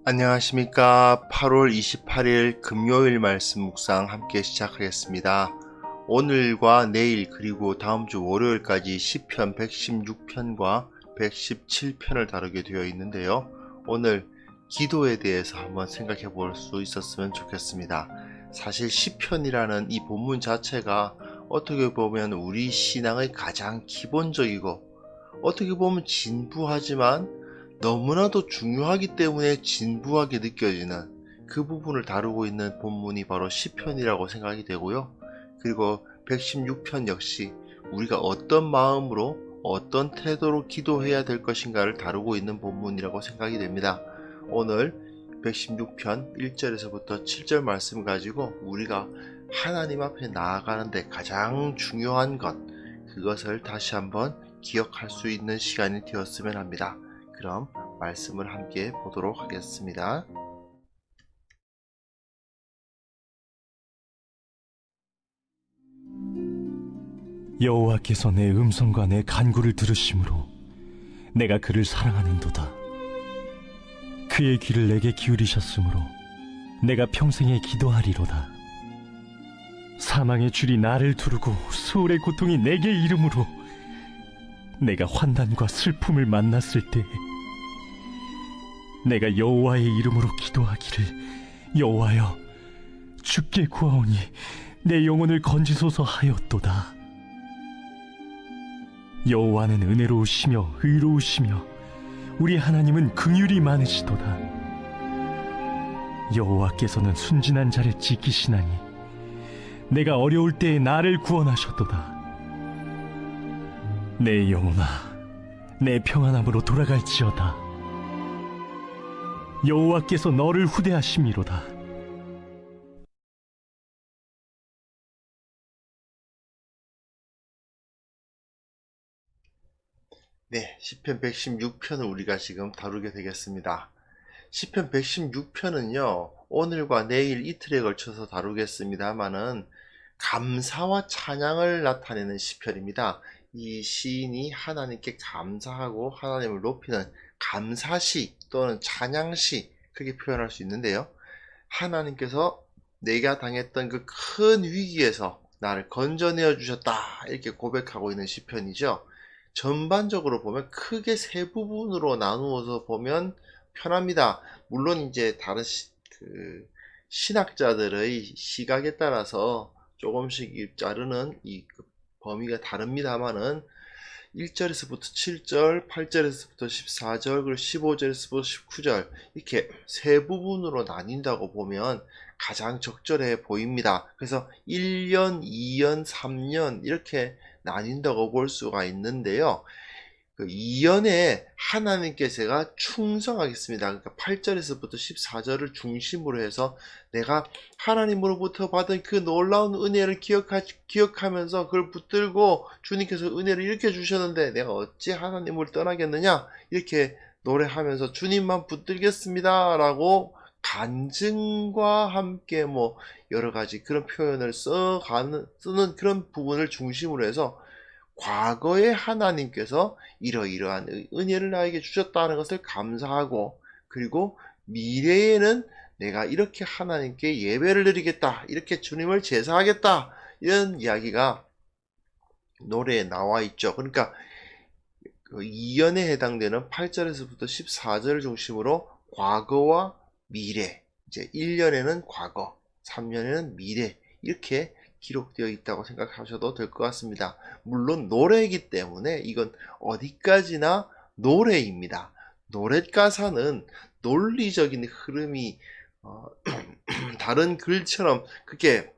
안녕하십니까. 8월 28일 금요일 말씀 묵상 함께 시작하겠습니다. 오늘과 내일 그리고 다음주 월요일까지 시편 116편과 117편을 다루게 되어 있는데요. 오늘 기도에 대해서 한번 생각해 볼 수 있었으면 좋겠습니다. 사실 시편이라는 이 본문 자체가 어떻게 보면 우리 신앙의 가장 기본적이고 어떻게 보면 진부하지만 너무나도 중요하기 때문에 진부하게 느껴지는 그 부분을 다루고 있는 본문이 바로 시편이라고 생각이 되고요. 그리고 116편 역시 우리가 어떤 마음으로 어떤 태도로 기도해야 될 것인가를 다루고 있는 본문이라고 생각이 됩니다. 오늘 116편 1절에서부터 7절 말씀 가지고 우리가 하나님 앞에 나아가는데 가장 중요한 것, 그것을 다시 한번 기억할 수 있는 시간이 되었으면 합니다. 그럼 말씀을 함께 보도록 하겠습니다. 여호와께서 내 음성과 내 간구를 들으심으로 내가 그를 사랑하는도다. 그의 귀를 내게 기울이셨으므로 내가 평생에 기도하리로다. 사망의 줄이 나를 두르고 수월의 고통이 내게 이름으로 내가 환난과 슬픔을 만났을 때에 내가 여호와의 이름으로 기도하기를, 여호와여, 주께 구하오니 내 영혼을 건지소서 하였도다. 여호와는 은혜로우시며 의로우시며 우리 하나님은 긍휼이 많으시도다. 여호와께서는 순진한 자를 지키시나니 내가 어려울 때에 나를 구원하셨도다. 내 영혼아, 내 평안함으로 돌아갈지어다. 여호와께서 너를 후대하심이로다. 네, 시편 116편을 우리가 지금 다루게 되겠습니다. 시편 116편은요, 오늘과 내일 이틀에 걸쳐서 다루겠습니다만은 감사와 찬양을 나타내는 시편입니다. 이 시인이 하나님께 감사하고 하나님을 높이는 감사시 또는 찬양시, 그렇게 표현할 수 있는데요. 하나님께서 내가 당했던 그 큰 위기에서 나를 건져내어 주셨다, 이렇게 고백하고 있는 시편이죠. 전반적으로 보면 크게 세 부분으로 나누어서 보면 편합니다. 물론 이제 다른 신학자들의 시각에 따라서 조금씩 자르는 이 범위가 다릅니다만은 1절에서부터 7절, 8절에서부터 14절, 그리고 15절에서부터 19절, 이렇게 세 부분으로 나뉜다고 보면 가장 적절해 보입니다. 그래서 1년, 2년, 3년 이렇게 나뉜다고 볼 수가 있는데요. 그 2년에 하나님께 제가 충성하겠습니다. 그러니까 8절에서부터 14절을 중심으로 해서 내가 하나님으로부터 받은 그 놀라운 은혜를 기억하면서 그걸 붙들고 주님께서 은혜를 이렇게 주셨는데 내가 어찌 하나님을 떠나겠느냐, 이렇게 노래하면서 주님만 붙들겠습니다 라고 간증과 함께 여러 가지 그런 표현을 쓰는 그런 부분을 중심으로 해서 과거에 하나님께서 이러이러한 은혜를 나에게 주셨다는 것을 감사하고, 그리고 미래에는 내가 이렇게 하나님께 예배를 드리겠다, 이렇게 주님을 제사하겠다, 이런 이야기가 노래에 나와 있죠. 그러니까 그 2연에 해당되는 8절에서부터 14절을 중심으로 과거와 미래, 이제 1년에는 과거, 3년에는 미래, 이렇게 기록되어 있다고 생각하셔도 될 것 같습니다. 물론 노래이기 때문에 이건 어디까지나 노래입니다. 노래 가사는 논리적인 흐름이 다른 글처럼 그렇게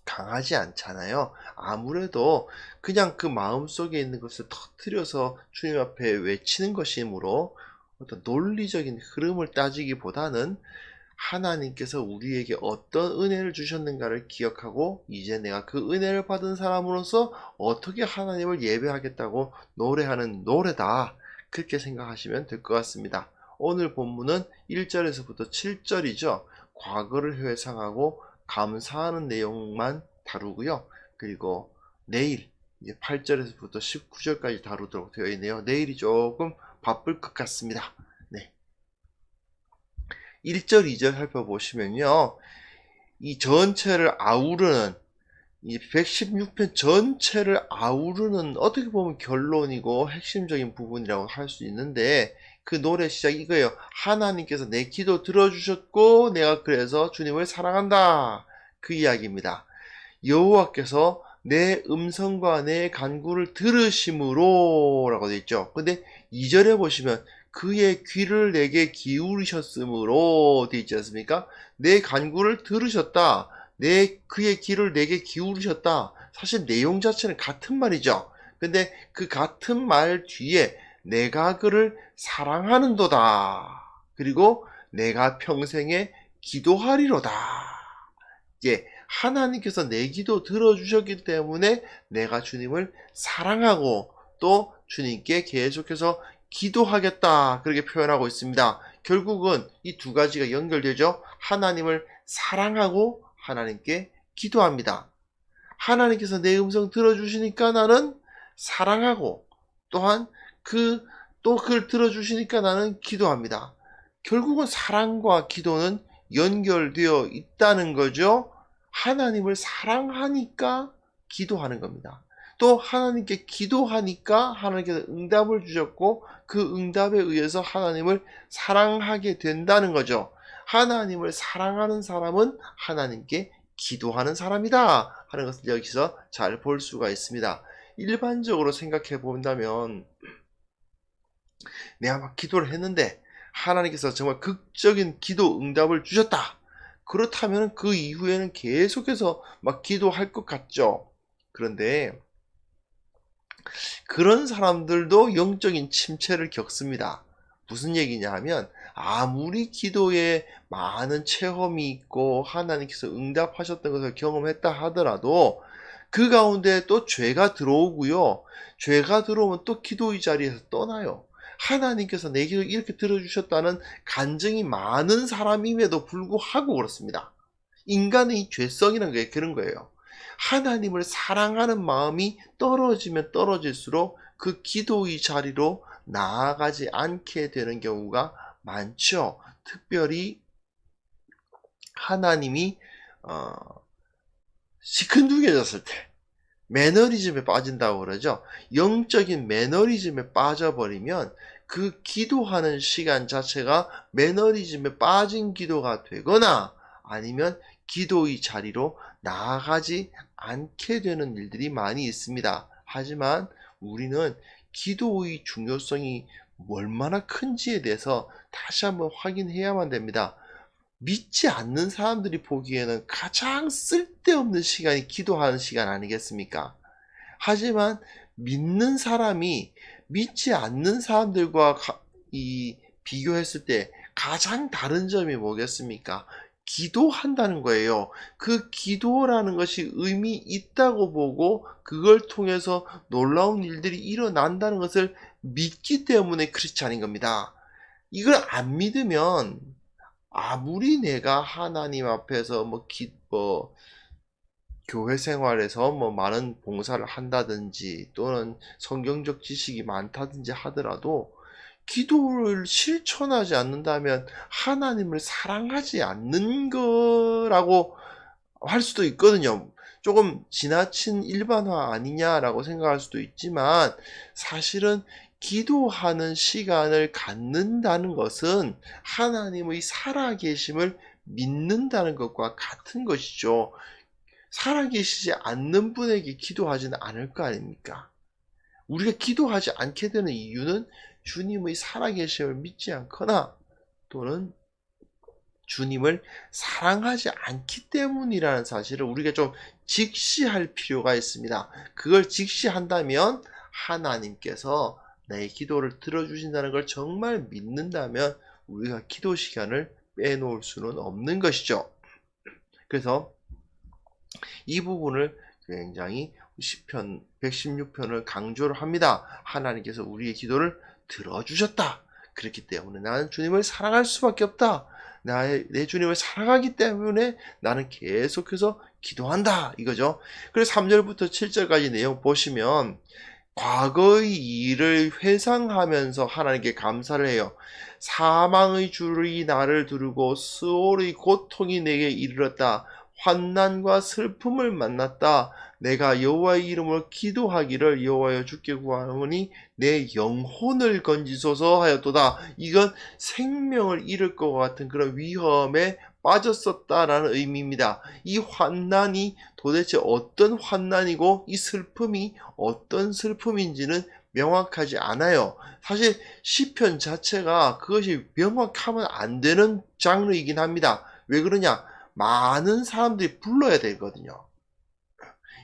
강하지 않잖아요. 아무래도 그냥 그 마음속에 있는 것을 터뜨려서 주님 앞에 외치는 것이므로 어떤 논리적인 흐름을 따지기보다는 하나님께서 우리에게 어떤 은혜를 주셨는가를 기억하고 이제 내가 그 은혜를 받은 사람으로서 어떻게 하나님을 예배하겠다고 노래하는 노래다, 그렇게 생각하시면 될 것 같습니다. 오늘 본문은 1절에서부터 7절이죠. 과거를 회상하고 감사하는 내용만 다루고요. 그리고 내일 이제 8절에서부터 19절까지 다루도록 되어 있네요. 내일이 조금 바쁠 것 같습니다. 네. 1절, 2절 살펴보시면요. 이 전체를 아우르는 이 116편 전체를 아우르는 어떻게 보면 결론이고 핵심적인 부분이라고 할 수 있는데 그 노래 시작 이거예요. 하나님께서 내 기도 들어주셨고 내가 그래서 주님을 사랑한다. 그 이야기입니다. 여호와께서 내 음성과 내 간구를 들으심으로 라고 되어 있죠. 근데 2절에 보시면 그의 귀를 내게 기울이셨으므로 되어 있지 않습니까? 내 간구를 들으셨다. 그의 귀를 내게 기울이셨다. 사실 내용 자체는 같은 말이죠. 근데 그 같은 말 뒤에 내가 그를 사랑하는도다. 그리고 내가 평생에 기도하리로다. 예, 하나님께서 내 기도 들어주셨기 때문에 내가 주님을 사랑하고 또 주님께 계속해서 기도하겠다. 그렇게 표현하고 있습니다. 결국은 이 두 가지가 연결되죠. 하나님을 사랑하고 하나님께 기도합니다. 하나님께서 내 음성 들어주시니까 나는 사랑하고 또한 또 그걸 들어주시니까 나는 기도합니다. 결국은 사랑과 기도는 연결되어 있다는 거죠. 하나님을 사랑하니까 기도하는 겁니다. 또 하나님께 기도하니까 하나님께서 응답을 주셨고 그 응답에 의해서 하나님을 사랑하게 된다는 거죠. 하나님을 사랑하는 사람은 하나님께 기도하는 사람이다 하는 것을 여기서 잘 볼 수가 있습니다. 일반적으로 생각해 본다면 내가 막 기도를 했는데 하나님께서 정말 극적인 기도 응답을 주셨다. 그렇다면 그 이후에는 계속해서 막 기도할 것 같죠. 그런데 그런 사람들도 영적인 침체를 겪습니다. 무슨 얘기냐 하면 아무리 기도에 많은 체험이 있고 하나님께서 응답하셨던 것을 경험했다 하더라도 그 가운데 또 죄가 들어오고요. 죄가 들어오면 또 기도의 자리에서 떠나요. 하나님께서 내 기도를 이렇게 들어주셨다는 간증이 많은 사람임에도 불구하고 그렇습니다. 인간의 이 죄성이라는 게 그런 거예요. 하나님을 사랑하는 마음이 떨어지면 떨어질수록 그 기도의 자리로 나아가지 않게 되는 경우가 많죠. 특별히 하나님이 시큰둥해졌을 때 매너리즘에 빠진다고 그러죠. 영적인 매너리즘에 빠져버리면 그 기도하는 시간 자체가 매너리즘에 빠진 기도가 되거나 아니면 기도의 자리로 나아가지 않게 되는 일들이 많이 있습니다. 하지만 우리는 기도의 중요성이 얼마나 큰지에 대해서 다시 한번 확인해야만 됩니다. 믿지 않는 사람들이 보기에는 가장 쓸데없는 시간이 기도하는 시간 아니겠습니까? 하지만 믿는 사람이 믿지 않는 사람들과 비교했을 때 가장 다른 점이 뭐겠습니까? 기도한다는 거예요. 그 기도라는 것이 의미 있다고 보고 그걸 통해서 놀라운 일들이 일어난다는 것을 믿기 때문에 크리스찬인 겁니다. 이걸 안 믿으면 아무리 내가 하나님 앞에서 교회 생활에서 많은 봉사를 한다든지 또는 성경적 지식이 많다든지 하더라도 기도를 실천하지 않는다면 하나님을 사랑하지 않는 거라고 할 수도 있거든요. 조금 지나친 일반화 아니냐라고 생각할 수도 있지만 사실은 기도하는 시간을 갖는다는 것은 하나님의 살아계심을 믿는다는 것과 같은 것이죠. 살아계시지 않는 분에게 기도하지는 않을 거 아닙니까? 우리가 기도하지 않게 되는 이유는 주님의 살아계심을 믿지 않거나 또는 주님을 사랑하지 않기 때문이라는 사실을 우리가 좀 직시할 필요가 있습니다. 그걸 직시한다면 하나님께서 내 기도를 들어주신다는 걸 정말 믿는다면 우리가 기도 시간을 빼놓을 수는 없는 것이죠. 그래서 이 부분을 굉장히 시편 116편을 강조를 합니다. 하나님께서 우리의 기도를 들어주셨다. 그렇기 때문에 나는 주님을 사랑할 수밖에 없다. 내 주님을 사랑하기 때문에 나는 계속해서 기도한다. 이거죠. 그래서 3절부터 7절까지 내용 보시면 과거의 일을 회상하면서 하나님께 감사를 해요. 사망의 줄이 나를 두르고 수월의 고통이 내게 이르렀다. 환난과 슬픔을 만났다. 내가 여호와의 이름으로 기도하기를 여호와여 주께 구하노니 내 영혼을 건지소서 하였도다. 이건 생명을 잃을 것 같은 그런 위험에 빠졌었다라는 의미입니다. 이 환난이 도대체 어떤 환난이고 이 슬픔이 어떤 슬픔인지는 명확하지 않아요. 사실 시편 자체가 그것이 명확하면 안 되는 장르이긴 합니다. 왜 그러냐? 많은 사람들이 불러야 되거든요.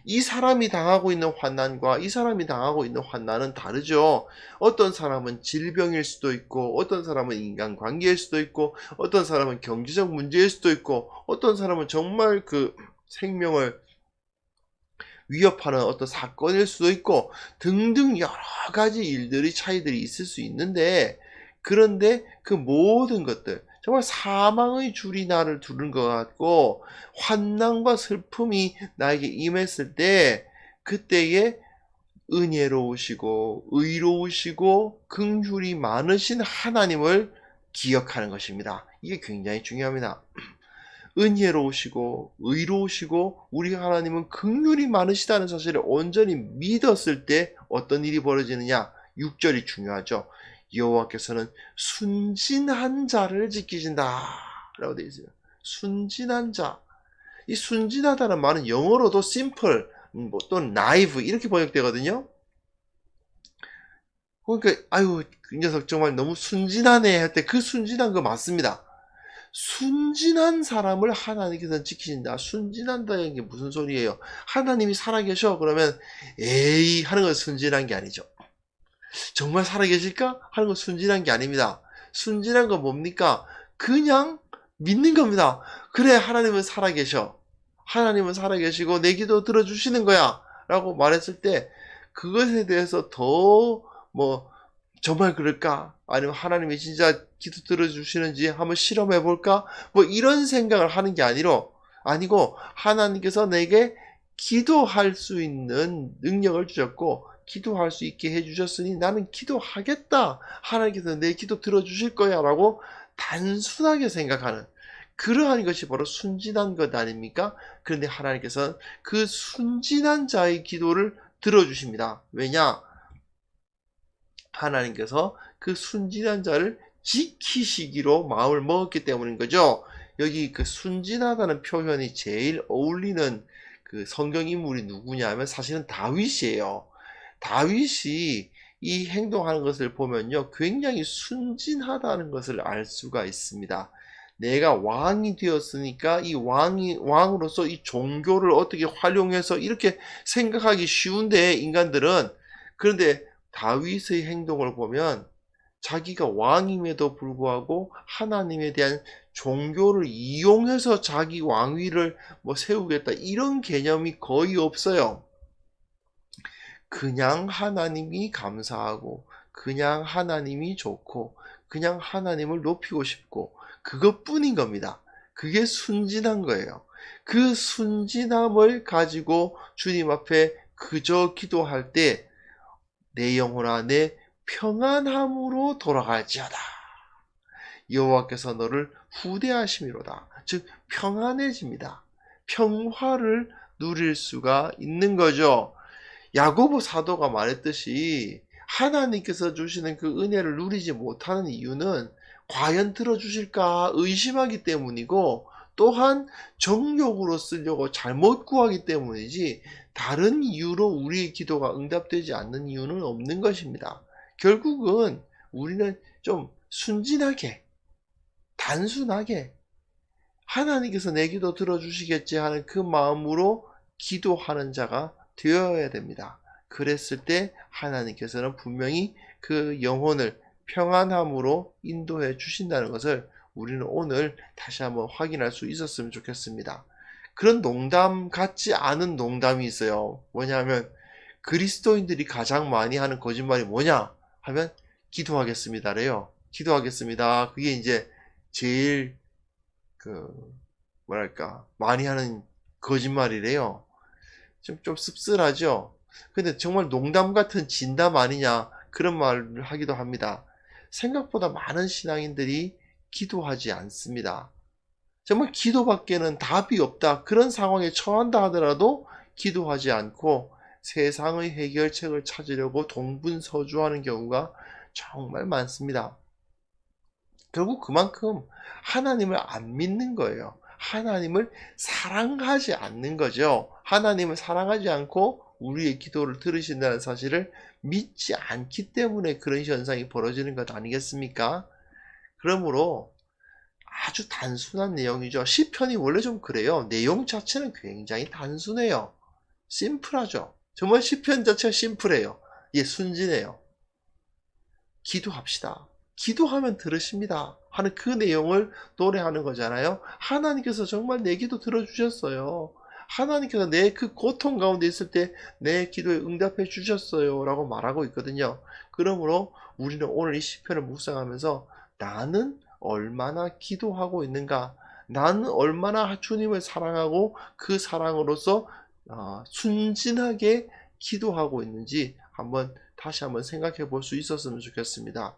이 사람이 당하고 있는 환난과 이 사람이 당하고 있는 환난은 다르죠. 어떤 사람은 질병일 수도 있고, 어떤 사람은 인간관계일 수도 있고, 어떤 사람은 경제적 문제일 수도 있고, 어떤 사람은 정말 그 생명을 위협하는 어떤 사건일 수도 있고 등등 여러 가지 일들이 차이들이 있을 수 있는데, 그런데 그 모든 것들 정말 사망의 줄이 나를 두른 것 같고 환난과 슬픔이 나에게 임했을 때 그때에 은혜로우시고 의로우시고 긍휼이 많으신 하나님을 기억하는 것입니다. 이게 굉장히 중요합니다. 은혜로우시고 의로우시고 우리 하나님은 긍휼이 많으시다는 사실을 온전히 믿었을 때 어떤 일이 벌어지느냐? 6절이 중요하죠. 여호와께서는 순진한 자를 지키신다 라고 되어 있어요. 순진한 자. 이 순진하다는 말은 영어로도 simple 또는 naive 이렇게 번역되거든요. 그러니까 아유 이 녀석 정말 너무 순진하네 할 때 그 순진한 거 맞습니다. 순진한 사람을 하나님께서는 지키신다. 순진한다는 게 무슨 소리예요? 하나님이 살아계셔 그러면 에이 하는 건 순진한 게 아니죠. 정말 살아계실까? 하는 건 순진한 게 아닙니다. 순진한 건 뭡니까? 그냥 믿는 겁니다. 그래 하나님은 살아계셔. 하나님은 살아계시고 내 기도 들어주시는 거야 라고 말했을 때 그것에 대해서 더 정말 그럴까? 아니면 하나님이 진짜 기도 들어주시는지 한번 실험해 볼까? 이런 생각을 하는 게 아니고 하나님께서 내게 기도할 수 있는 능력을 주셨고 기도할 수 있게 해주셨으니 나는 기도하겠다. 하나님께서 내 기도 들어주실 거야 라고 단순하게 생각하는 그러한 것이 바로 순진한 것 아닙니까? 그런데 하나님께서는 그 순진한 자의 기도를 들어주십니다. 왜냐? 하나님께서 그 순진한 자를 지키시기로 마음을 먹었기 때문인 거죠. 여기 그 순진하다는 표현이 제일 어울리는 그 성경 인물이 누구냐면 사실은 다윗이에요. 다윗이 이 행동하는 것을 보면요, 굉장히 순진하다는 것을 알 수가 있습니다. 내가 왕이 되었으니까 이 왕으로서 이 종교를 어떻게 활용해서 이렇게 생각하기 쉬운데 인간들은 그런데 다윗의 행동을 보면 자기가 왕임에도 불구하고 하나님에 대한 종교를 이용해서 자기 왕위를 세우겠다 이런 개념이 거의 없어요. 그냥 하나님이 감사하고 그냥 하나님이 좋고 그냥 하나님을 높이고 싶고 그것뿐인 겁니다. 그게 순진한 거예요. 그 순진함을 가지고 주님 앞에 그저 기도할 때 내 영혼아 내 평안함으로 돌아갈지어다. 여호와께서 너를 후대하심이로다. 즉 평안해집니다. 평화를 누릴 수가 있는 거죠. 야고보 사도가 말했듯이 하나님께서 주시는 그 은혜를 누리지 못하는 이유는 과연 들어주실까 의심하기 때문이고 또한 정욕으로 쓰려고 잘못 구하기 때문이지 다른 이유로 우리의 기도가 응답되지 않는 이유는 없는 것입니다. 결국은 우리는 좀 순진하게 단순하게 하나님께서 내 기도 들어주시겠지 하는 그 마음으로 기도하는 자가 되어야 됩니다. 그랬을 때 하나님께서는 분명히 그 영혼을 평안함으로 인도해 주신다는 것을 우리는 오늘 다시 한번 확인할 수 있었으면 좋겠습니다. 그런 농담 같지 않은 농담이 있어요. 뭐냐면 그리스도인들이 가장 많이 하는 거짓말이 뭐냐 하면 기도하겠습니다래요. 기도하겠습니다. 그게 이제 제일 많이 하는 거짓말이래요. 좀 씁쓸하죠. 근데 정말 농담 같은 진담 아니냐 그런 말을 하기도 합니다. 생각보다 많은 신앙인들이 기도하지 않습니다. 정말 기도밖에는 답이 없다 그런 상황에 처한다 하더라도 기도하지 않고 세상의 해결책을 찾으려고 동분서주하는 경우가 정말 많습니다. 결국 그만큼 하나님을 안 믿는 거예요. 하나님을 사랑하지 않는 거죠. 하나님을 사랑하지 않고 우리의 기도를 들으신다는 사실을 믿지 않기 때문에 그런 현상이 벌어지는 것 아니겠습니까? 그러므로 아주 단순한 내용이죠. 시편이 원래 좀 그래요. 내용 자체는 굉장히 단순해요. 심플하죠. 정말 시편 자체가 심플해요. 예, 순진해요. 기도합시다. 기도하면 들으십니다. 하는 그 내용을 노래하는 거잖아요. 하나님께서 정말 내 기도 들어주셨어요. 하나님께서 내 그 고통 가운데 있을 때 내 기도에 응답해 주셨어요. 라고 말하고 있거든요. 그러므로 우리는 오늘 이 시편을 묵상하면서 나는 얼마나 기도하고 있는가? 나는 얼마나 주님을 사랑하고 그 사랑으로서 순진하게 기도하고 있는지 다시 한번 생각해 볼 수 있었으면 좋겠습니다.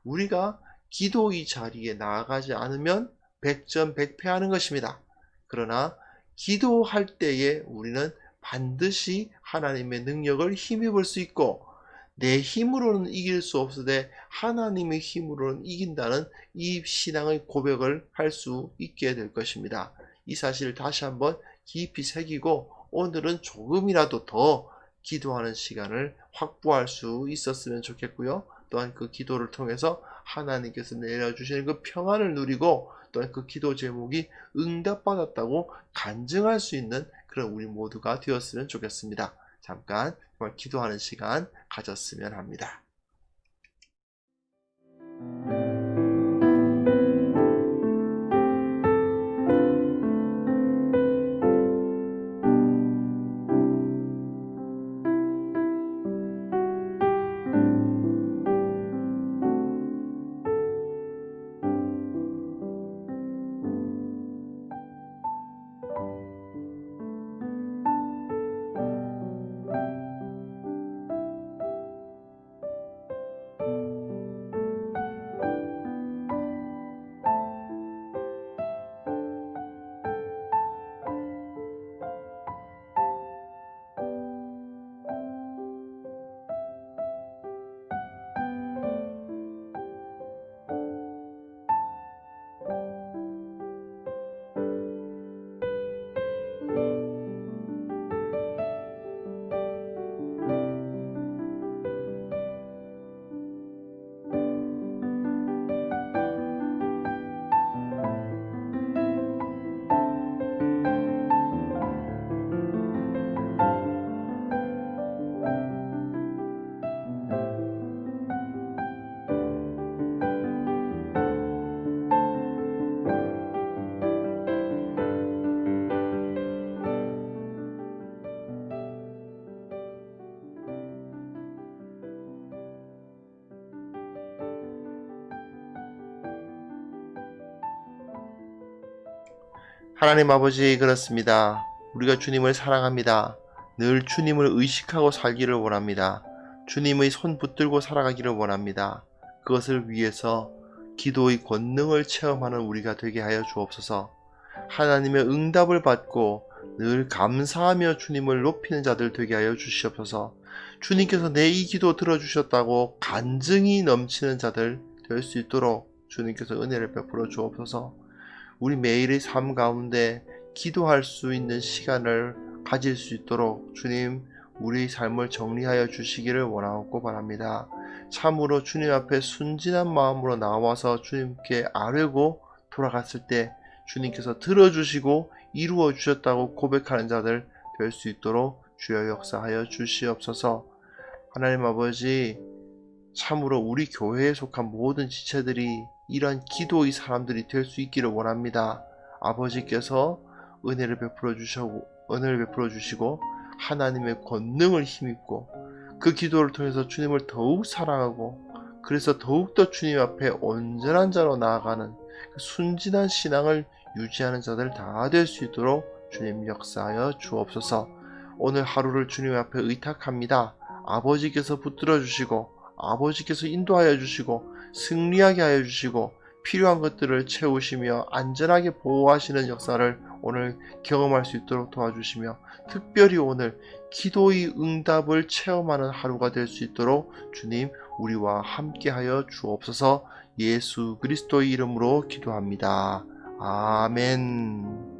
우리가 기도의 자리에 나아가지 않으면 백전백패하는 것입니다. 그러나 기도할 때에 우리는 반드시 하나님의 능력을 힘입을 수 있고 내 힘으로는 이길 수 없으되 하나님의 힘으로는 이긴다는 이 신앙의 고백을 할 수 있게 될 것입니다. 이 사실을 다시 한번 깊이 새기고 오늘은 조금이라도 더 기도하는 시간을 확보할 수 있었으면 좋겠고요. 또한 그 기도를 통해서 하나님께서 내려주시는 그 평안을 누리고 또한 그 기도 제목이 응답받았다고 간증할 수 있는 그런 우리 모두가 되었으면 좋겠습니다. 잠깐 정말 기도하는 시간 가졌으면 합니다. 하나님 아버지, 그렇습니다. 우리가 주님을 사랑합니다. 늘 주님을 의식하고 살기를 원합니다. 주님의 손 붙들고 살아가기를 원합니다. 그것을 위해서 기도의 권능을 체험하는 우리가 되게 하여 주옵소서. 하나님의 응답을 받고 늘 감사하며 주님을 높이는 자들 되게 하여 주시옵소서. 주님께서 내 이 기도 들어주셨다고 간증이 넘치는 자들 될 수 있도록 주님께서 은혜를 베풀어 주옵소서. 우리 매일의 삶 가운데 기도할 수 있는 시간을 가질 수 있도록 주님 우리 삶을 정리하여 주시기를 원하고 바랍니다. 참으로 주님 앞에 순진한 마음으로 나와서 주님께 아뢰고 돌아갔을 때 주님께서 들어주시고 이루어 주셨다고 고백하는 자들 될 수 있도록 주여 역사하여 주시옵소서. 하나님 아버지, 참으로 우리 교회에 속한 모든 지체들이 이러한 기도의 사람들이 될 수 있기를 원합니다. 아버지께서 은혜를 베풀어 주시고 하나님의 권능을 힘입고 그 기도를 통해서 주님을 더욱 사랑하고 그래서 더욱더 주님 앞에 온전한 자로 나아가는 그 순진한 신앙을 유지하는 자들 다 될 수 있도록 주님 역사하여 주옵소서. 오늘 하루를 주님 앞에 의탁합니다. 아버지께서 붙들어 주시고 아버지께서 인도하여 주시고 승리하게 하여 주시고 필요한 것들을 채우시며 안전하게 보호하시는 역사를 오늘 경험할 수 있도록 도와주시며 특별히 오늘 기도의 응답을 체험하는 하루가 될 수 있도록 주님 우리와 함께하여 주옵소서. 예수 그리스도의 이름으로 기도합니다. 아멘.